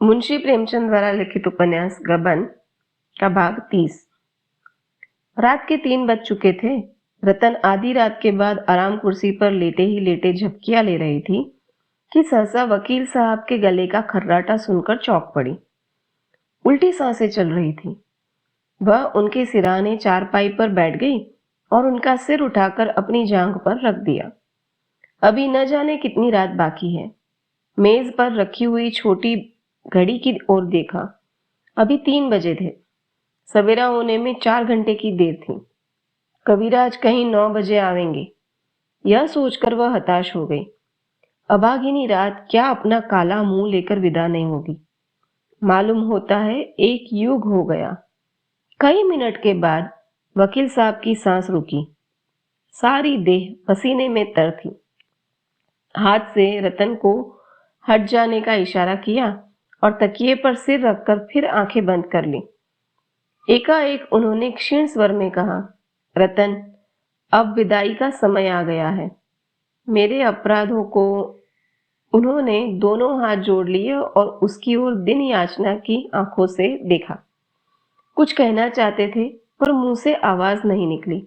मुंशी प्रेमचंद द्वारा लिखित उपन्यास गबन का भाग 30। रात के 3 बज चुके थे। रतन आधी रात के बाद आराम कुर्सी पर लेटे ही लेटे झपकियां ले रही थी कि सहसा वकील साहब के गले का खर्राटा सुनकर चौंक पड़ी। उल्टी सांसें चल रही थी। वह उनके सिरहाने चारपाई पर बैठ गई और उनका सिर उठाकर अपनी जांघ पर रख दिया। अभी न जाने कितनी रात बाकी है। मेज पर रखी हुई छोटी घड़ी की ओर देखा। अभी 3 बजे थे। सवेरा होने में 4 घंटे की देर थी। कविराज कहीं 9 बजे आवेंगे, यह सोचकर वह हताश हो गई। अभागिनी रात क्या अपना काला मुंह लेकर विदा नहीं होगी। मालूम होता है 1 युग हो गया। कई मिनट के बाद वकील साहब की सांस रुकी। सारी देह पसीने में तर थी। हाथ से रतन को हट जाने का इशारा किया और तकिए पर सिर रखकर फिर आंखें बंद कर ली। एकाएक उन्होंने क्षीण स्वर में कहा, रतन, अब विदाई का समय आ गया है। मेरे अपराधों को उन्होंने दोनों हाथ जोड़ लिए और उसकी ओर दिन याचना की आंखों से देखा। कुछ कहना चाहते थे पर मुंह से आवाज नहीं निकली।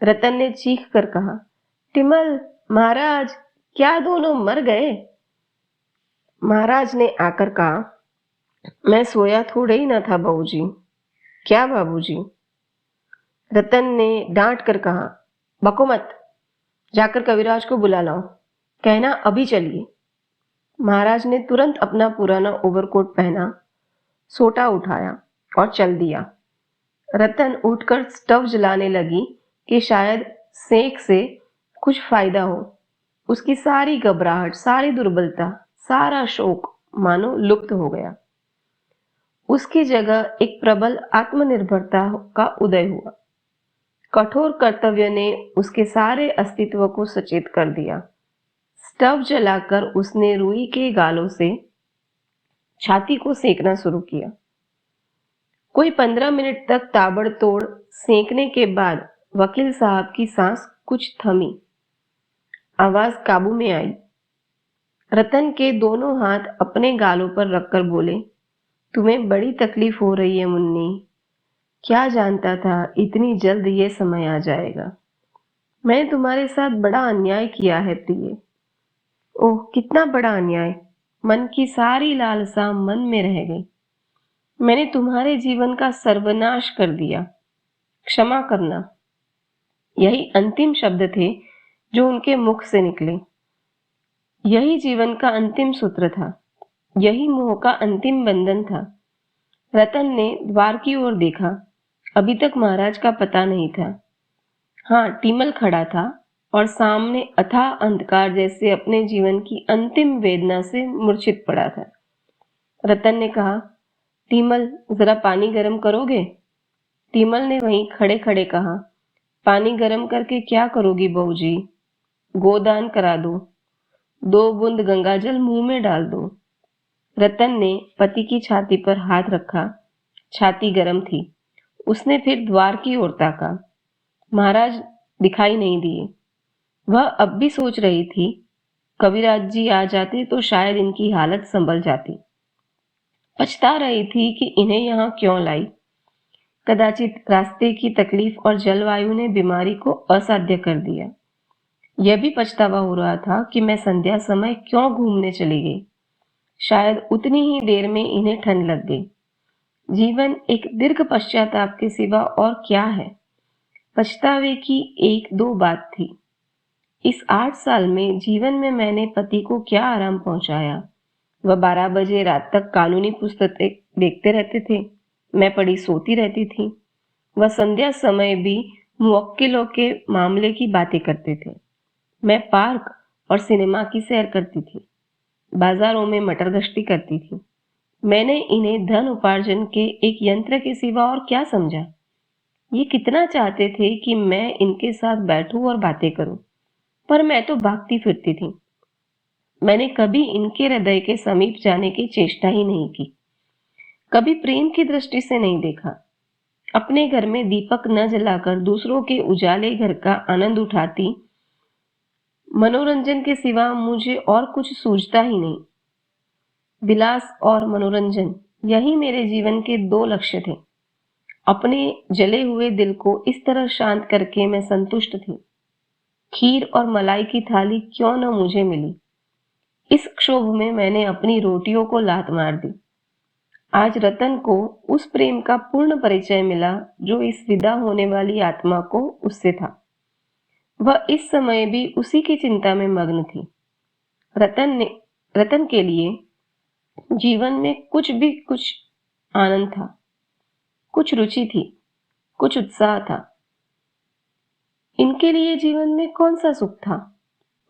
रतन ने चीख कर कहा, टिमल, महाराज, क्या दोनों मर गए? महाराज ने आकर कहा, मैं सोया थोड़े ही न था बाबूजी। क्या बाबूजी? रतन ने डांट कर कहा, बको मत, जाकर कविराज को बुला लाओ, कहना अभी चलिए। महाराज ने तुरंत अपना पुराना ओवरकोट पहना, सोटा उठाया और चल दिया। रतन उठकर स्टव जलाने लगी कि शायद सेक से कुछ फायदा हो। उसकी सारी घबराहट, सारी दुर्बलता, सारा शोक मानो लुप्त हो गया। उसकी जगह एक प्रबल आत्मनिर्भरता का उदय हुआ। कठोर कर्तव्य ने उसके सारे अस्तित्व को सचेत कर दिया। स्टव जलाकर उसने रुई के गालों से छाती को सेकना शुरू किया। कोई 15 मिनट तक ताबड़तोड़ सेकने के बाद वकील साहब की सांस कुछ थमी। आवाज काबू में आई। रतन के दोनों हाथ अपने गालों पर रखकर बोले, तुम्हें बड़ी तकलीफ हो रही है मुन्नी। क्या जानता था इतनी जल्द ये समय आ जाएगा। मैंने तुम्हारे साथ बड़ा अन्याय किया है प्रिय। ओह, कितना बड़ा अन्याय। मन की सारी लालसा मन में रह गई। मैंने तुम्हारे जीवन का सर्वनाश कर दिया। क्षमा करना। यही अंतिम शब्द थे जो उनके मुख से निकले। यही जीवन का अंतिम सूत्र था। यही मोह का अंतिम बंधन था। रतन ने द्वार की ओर देखा। अभी तक महाराज का पता नहीं था। हाँ, टीमल खड़ा था और सामने अथाह अंधकार जैसे अपने जीवन की अंतिम वेदना से मूर्छित पड़ा था। रतन ने कहा, टीमल, जरा पानी गर्म करोगे? टीमल ने वहीं खड़े खड़े कहा, पानी गर्म करके क्या करोगी बहूजी? गोदान करा दो। 2 बूंद गंगाजल मुंह में डाल दो। रतन ने पति की छाती पर हाथ रखा। छाती गर्म थी। उसने फिर द्वार की ओर ताका। महाराज दिखाई नहीं दिए। वह अब भी सोच रही थी, कविराज जी आ जाते तो शायद इनकी हालत संभल जाती। पछता रही थी कि इन्हें यहाँ क्यों लाई। कदाचित रास्ते की तकलीफ और जलवायु ने बीमारी को असाध्य कर दिया। यह भी पछतावा हो रहा था कि मैं संध्या समय क्यों घूमने चली गई। शायद उतनी ही देर में इन्हें ठंड लग गई। जीवन एक दीर्घ पश्चाताप के सिवा और क्या है। पछतावे की 1-2 बात थी। इस 8 साल में जीवन में मैंने पति को क्या आराम पहुंचाया। वह 12 बजे रात तक कानूनी पुस्तकें देखते रहते थे। मैं पड़ी सोती रहती थी। वह संध्या समय भी मुवक्किलों के मामले की बातें करते थे। मैं पार्क और सिनेमा की सैर करती थी। बाजारों में मटर गश्ती करती थी। मैंने इन्हें धन उपार्जन के एक यंत्र के सिवा और क्या समझा। ये कितना चाहते थे कि मैं इनके साथ बैठूं और बातें करूं, पर मैं तो भागती फिरती थी। मैंने कभी इनके हृदय के समीप जाने की चेष्टा ही नहीं की। कभी प्रेम की दृष्टि से नहीं देखा। अपने घर में दीपक न जलाकर दूसरों के उजाले घर का आनंद उठाती। मनोरंजन के सिवा मुझे और कुछ सूझता ही नहीं। विलास और मनोरंजन, यही मेरे जीवन के दो लक्ष्य थे। अपने जले हुए दिल को इस तरह शांत करके मैं संतुष्ट थी। खीर और मलाई की थाली क्यों न मुझे मिली। इस क्षोभ में मैंने अपनी रोटियों को लात मार दी। आज रतन को उस प्रेम का पूर्ण परिचय मिला जो इस विदा होने वाली आत्मा को उससे था। वह इस समय भी उसी की चिंता में मग्न थी। रतन के लिए जीवन में कुछ आनंद था, कुछ रुचि थी, कुछ उत्साह था। इनके लिए जीवन में कौन सा सुख था?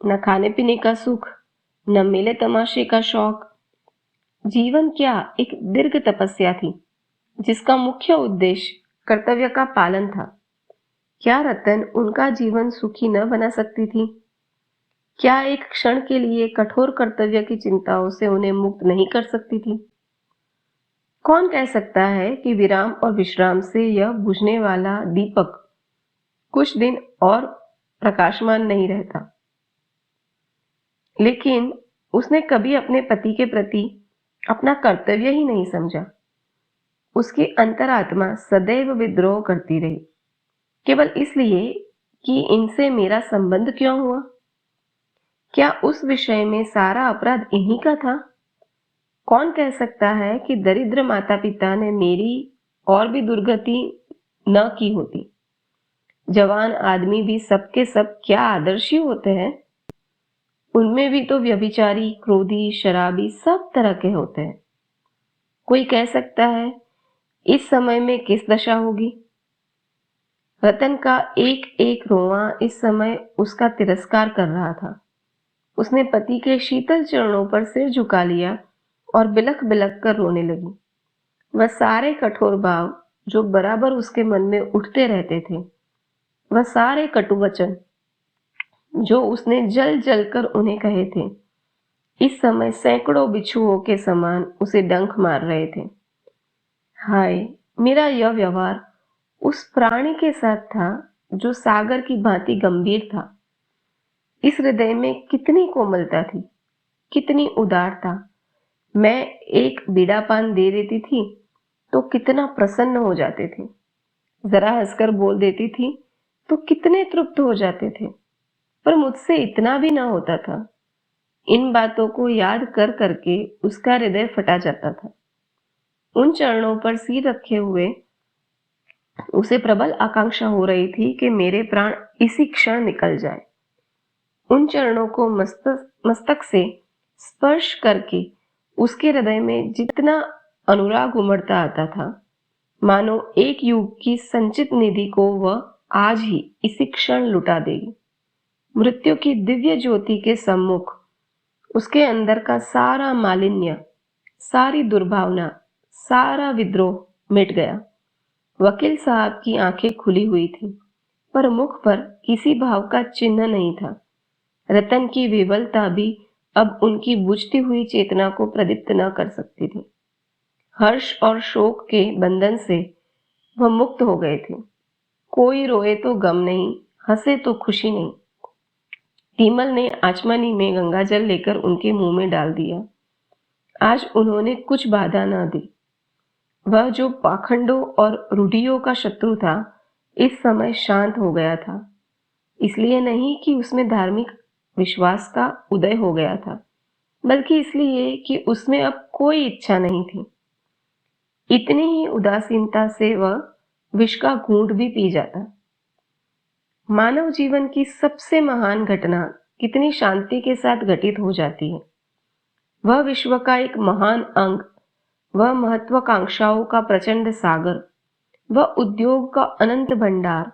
न खाने पीने का सुख, न मेले तमाशे का शौक। जीवन क्या एक दीर्घ तपस्या थी जिसका मुख्य उद्देश्य कर्तव्य का पालन था। क्या रतन उनका जीवन सुखी न बना सकती थी? क्या एक क्षण के लिए कठोर कर्तव्य की चिंताओं से उन्हें मुक्त नहीं कर सकती थी? कौन कह सकता है कि विराम और विश्राम से यह बुझने वाला दीपक कुछ दिन और प्रकाशमान नहीं रहता। लेकिन उसने कभी अपने पति के प्रति अपना कर्तव्य ही नहीं समझा। उसकी अंतरात्मा सदैव विद्रोह करती रही, केवल इसलिए कि इनसे मेरा संबंध क्यों हुआ। क्या उस विषय में सारा अपराध इन्हीं का था? कौन कह सकता है कि दरिद्र माता पिता ने मेरी और भी दुर्गति न की होती। जवान आदमी भी सबके सब क्या आदर्शी होते हैं। उनमें भी तो व्यभिचारी, क्रोधी, शराबी सब तरह के होते हैं। कोई कह सकता है इस समय में किस दशा होगी। रतन का एक एक रोवां इस समय उसका तिरस्कार कर रहा था। उसने पति के शीतल चरणों पर सिर झुका लिया और बिलख बिलख कर रोने लगी। वह सारे कठोर भाव जो बराबर उसके मन में उठते रहते थे, वह सारे कटु वचन जो उसने जल जल कर उन्हें कहे थे, इस समय सैकड़ों बिच्छुओं के समान उसे डंक मार रहे थे। हाय, मेरा यह व्यवहार उस प्राणी के साथ था जो सागर की भांति गंभीर था। इस हृदय में कितनी कोमलता थी, कितनी उदारता। मैं एक बीड़ा पान दे देती थी तो कितना प्रसन्न हो जाते थे। जरा हंसकर बोल देती थी तो कितने तृप्त हो जाते थे। पर मुझसे इतना भी ना होता था। इन बातों को याद कर करके उसका हृदय फटा जाता था। उन चरणों पर सिर रखे हुए उसे प्रबल आकांक्षा हो रही थी कि मेरे प्राण इसी क्षण निकल जाए। उन चरणों को मस्तक से स्पर्श करके उसके हृदय में जितना अनुराग उमड़ता आता था, मानो एक युग की संचित निधि को वह आज ही इसी क्षण लुटा देगी। मृत्यु की दिव्य ज्योति के सम्मुख उसके अंदर का सारा मालिन्य, सारी दुर्भावना, सारा विद्रोह मिट गया। वकील साहब की आंखें खुली हुई थी, पर मुख पर किसी भाव का चिन्ह नहीं था। रतन की विवलता भी अब उनकी बुझती हुई चेतना को प्रदीप्त न कर सकती थी। हर्ष और शोक के बंधन से वह मुक्त हो गए थे। कोई रोए तो गम नहीं, हंसे तो खुशी नहीं। तीमल ने आचमनी में गंगाजल लेकर उनके मुंह में डाल दिया। आज उन्होंने कुछ बाधा न दी। वह जो पाखंडों और रूढ़ियों का शत्रु था, इस समय शांत हो गया था। इसलिए नहीं कि उसमें धार्मिक विश्वास का उदय हो गया था, बल्कि इसलिए कि उसमें अब कोई इच्छा नहीं थी। इतनी ही उदासीनता से वह विष का घूंट भी पी जाता। मानव जीवन की सबसे महान घटना कितनी शांति के साथ घटित हो जाती है। वह विश्व का एक महान अंग, वह महत्वाकांक्षाओं का प्रचंड सागर, वह उद्योग का अनंत भंडार,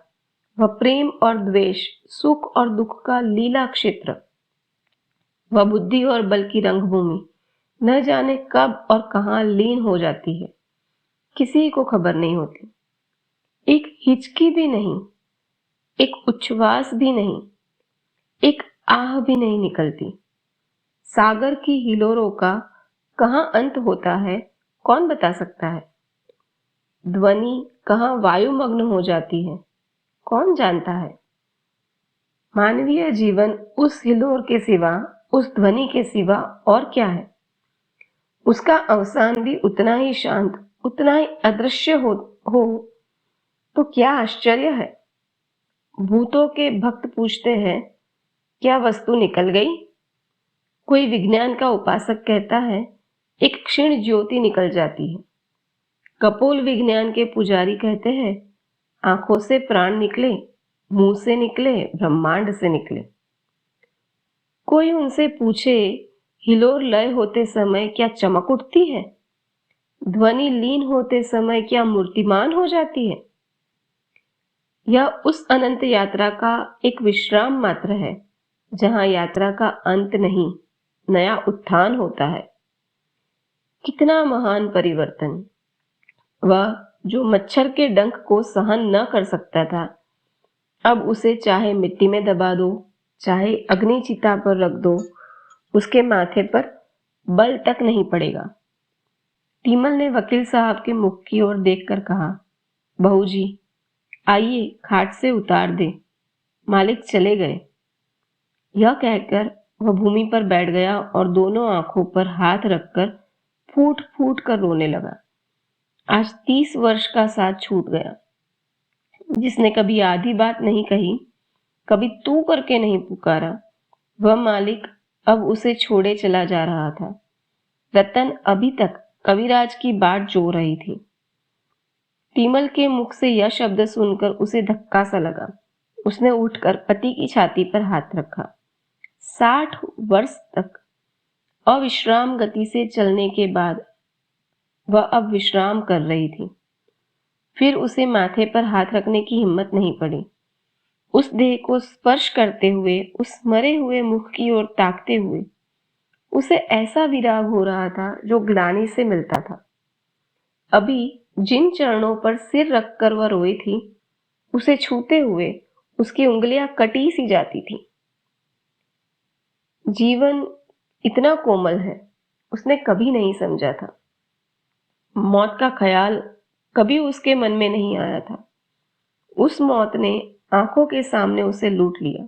वह प्रेम और द्वेष, सुख और दुख का लीला क्षेत्र, वह बुद्धि और बल की रंगभूमि न जाने कब और कहां लीन हो जाती है, किसी को खबर नहीं होती। एक हिचकी भी नहीं, एक उच्छ्वास भी नहीं, एक आह भी नहीं निकलती। सागर की हिलोरों का कहां अंत होता है, कौन बता सकता है? ध्वनि कहां वायुमग्न हो जाती है, कौन जानता है? मानवीय जीवन उस हिलोर के सिवा, उस ध्वनि के सिवा और क्या है? उसका अवसान भी उतना ही शांत, उतना ही अदृश्य हो तो क्या आश्चर्य है। भूतों के भक्त पूछते हैं, क्या वस्तु निकल गई? कोई विज्ञान का उपासक कहता है, एक क्षीण ज्योति निकल जाती है। कपोल विज्ञान के पुजारी कहते हैं, आंखों से प्राण निकले, मुंह से निकले, ब्रह्मांड से निकले। कोई उनसे पूछे, हिलोर लय होते समय क्या चमक उठती है? ध्वनि लीन होते समय क्या मूर्तिमान हो जाती है? यह उस अनंत यात्रा का एक विश्राम मात्र है, जहां यात्रा का अंत नहीं, नया उत्थान होता है। कितना महान परिवर्तन! वह जो मच्छर के डंक को सहन न कर सकता था, अब उसे चाहे मिट्टी में दबा दो, चाहे अग्नि चिता पर रख दो, उसके माथे पर बल तक नहीं पड़ेगा। टीमल ने वकील साहब के मुख की ओर देखकर कहा, बहू जी, आइए खाट से उतार दे। मालिक चले गए। यह कहकर वह भूमि पर बैठ गया और दोनों आंखों पर हाथ रखकर फूट फूट कर रोने लगा। आज 30 वर्ष का साथ छूट गया। जिसने कभी आधी बात नहीं कही, कभी तू करके नहीं पुकारा, वह मालिक अब उसे छोड़े चला जा रहा था। रतन अभी तक कविराज की बाट जो रही थी। टीमल के मुख से यह शब्द सुनकर उसे धक्का सा लगा। उसने उठकर पति की छाती पर हाथ रखा। 60 वर्ष तक अविश्राम गति से चलने के बाद वह अब विश्राम कर रही थी। फिर उसे माथे पर हाथ रखने की हिम्मत नहीं पड़ी। उस देह को स्पर्श करते हुए, उस मरे हुए मुख की ओर ताकते हुए उसे ऐसा विराग हो रहा था जो ग्लानि से मिलता था। अभी जिन चरणों पर सिर रखकर वह रोई थी, उसे छूते हुए उसकी उंगलियां कटी सी जाती थी। जीवन इतना कोमल है, उसने कभी नहीं समझा था। मौत का ख्याल कभी उसके मन में नहीं आया था। उस मौत ने आंखों के सामने उसे लूट लिया।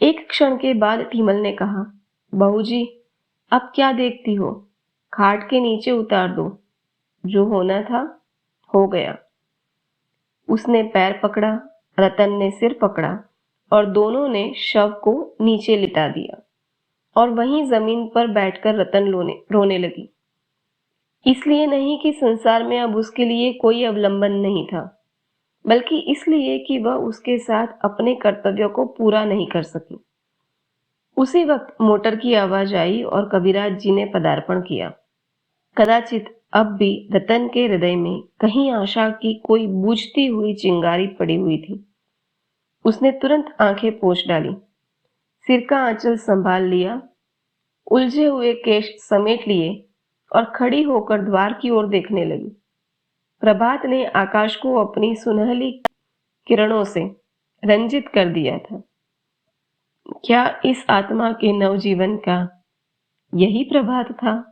एक क्षण के बाद टीमल ने कहा, बहू जी, अब क्या देखती हो? खाट के नीचे उतार दो। जो होना था हो गया। उसने पैर पकड़ा, रतन ने सिर पकड़ा और दोनों ने शव को नीचे लिटा दिया और वहीं जमीन पर बैठकर रतन रोने लगी। इसलिए नहीं कि संसार में अब उसके लिए कोई अवलंबन नहीं था, बल्कि इसलिए कि वह उसके साथ अपने कर्तव्यों को पूरा नहीं कर सकी। उसी वक्त मोटर की आवाज आई और कविराज जी ने पदार्पण किया। कदाचित अब भी रतन के हृदय में कहीं आशा की कोई बुझती हुई चिंगारी पड़ी हुई थी। उसने तुरंत आंखें पोंछ डाली, सिर का आंचल संभाल लिया, उलझे हुए केश समेट लिए और खड़ी होकर द्वार की ओर देखने लगी। प्रभात ने आकाश को अपनी सुनहली किरणों से रंजित कर दिया था। क्या इस आत्मा के नवजीवन का यही प्रभात था?